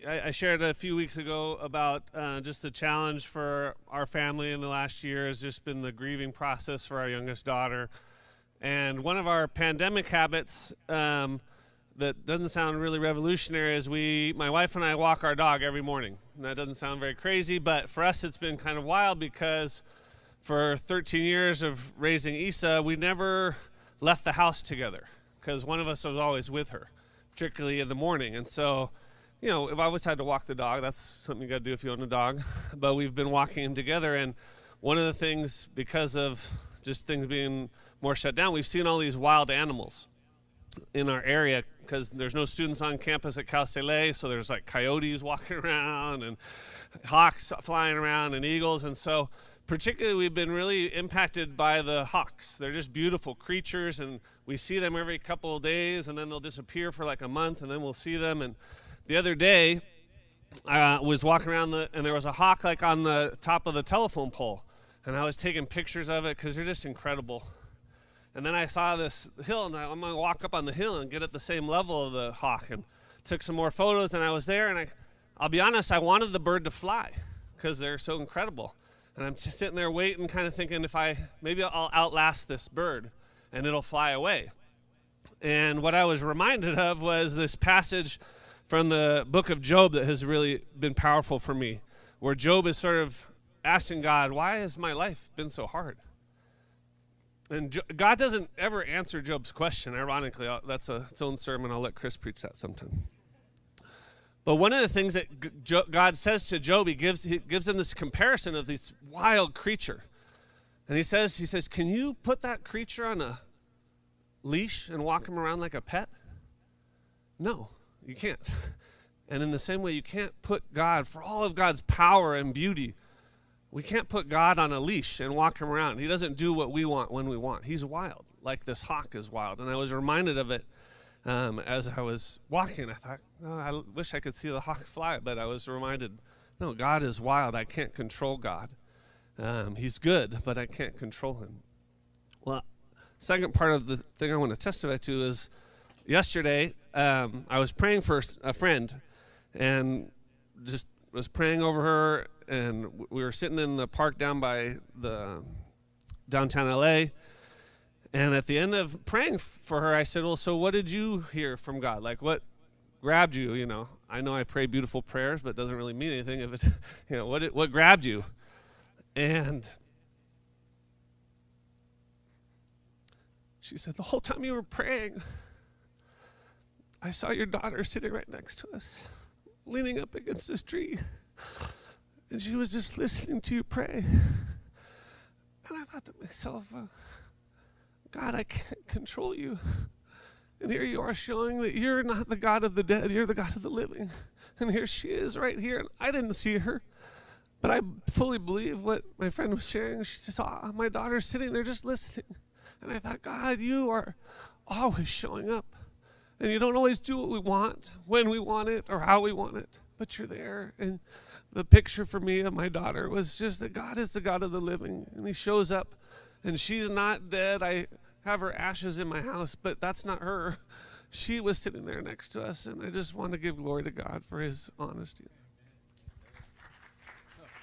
I shared a few weeks ago about just the challenge for our family in the last year has just been the grieving process for our youngest daughter. And one of our pandemic habits that doesn't sound really revolutionary is my wife and I walk our dog every morning. And that doesn't sound very crazy, but for us it's been kind of wild because for 13 years of raising Isa, we never left the house together because one of us was always with her, particularly in the morning. And so, if I always had to walk the dog, that's something you got to do if you own a dog. But we've been walking him together, and one of the things, because of just things being more shut down, we've seen all these wild animals in our area because there's no students on campus at Cal State, so there's like coyotes walking around and hawks flying around and eagles. And so particularly we've been really impacted by the hawks. They're just beautiful creatures, and we see them every couple of days, and then they'll disappear for like a month, and then we'll see them. And the other day I was walking around and there was a hawk like on the top of the telephone pole, and I was taking pictures of it because they're just incredible. And then I saw this hill, and I'm going to walk up on the hill and get at the same level of the hawk, and took some more photos. And I was there, and I'll be honest, I wanted the bird to fly because they're so incredible. And I'm just sitting there waiting, kind of thinking maybe I'll outlast this bird and it'll fly away. And what I was reminded of was this passage from the book of Job that has really been powerful for me, where Job is sort of asking God, why has my life been so hard? And God doesn't ever answer Job's question. Ironically, that's its own sermon. I'll let Chris preach that sometime. But one of the things that God says to Job, he gives him this comparison of this wild creature. And he says, can you put that creature on a leash and walk him around like a pet? No, you can't. And in the same way, you can't put God, for all of God's power and beauty, we can't put God on a leash and walk him around. He doesn't do what we want when we want. He's wild, like this hawk is wild. And I was reminded of it as I was walking. I thought, I wish I could see the hawk fly, but I was reminded, no, God is wild. I can't control God. He's good, but I can't control him. Well, second part of the thing I want to testify to is yesterday I was praying for a friend and just was praying over her, and we were sitting in the park down by the downtown LA. And at the end of praying for her, I said, well, so what did you hear from God? Like, what grabbed you? I know I pray beautiful prayers, but it doesn't really mean anything if it, what grabbed you? And she said, the whole time you were praying, I saw your daughter sitting right next to us, leaning up against this tree. And she was just listening to you pray. And I thought to myself, God, I can't control you. And here you are showing that you're not the God of the dead, you're the God of the living. And here she is right here, and I didn't see her. But I fully believe what my friend was sharing. She says, my daughter's sitting there just listening. And I thought, God, you are always showing up. And you don't always do what we want, when we want it, or how we want it. But you're there. And the picture for me of my daughter was just that God is the God of the living. And he shows up. And she's not dead. I have her ashes in my house, but that's not her. She was sitting there next to us, and I just want to give glory to God for his honesty.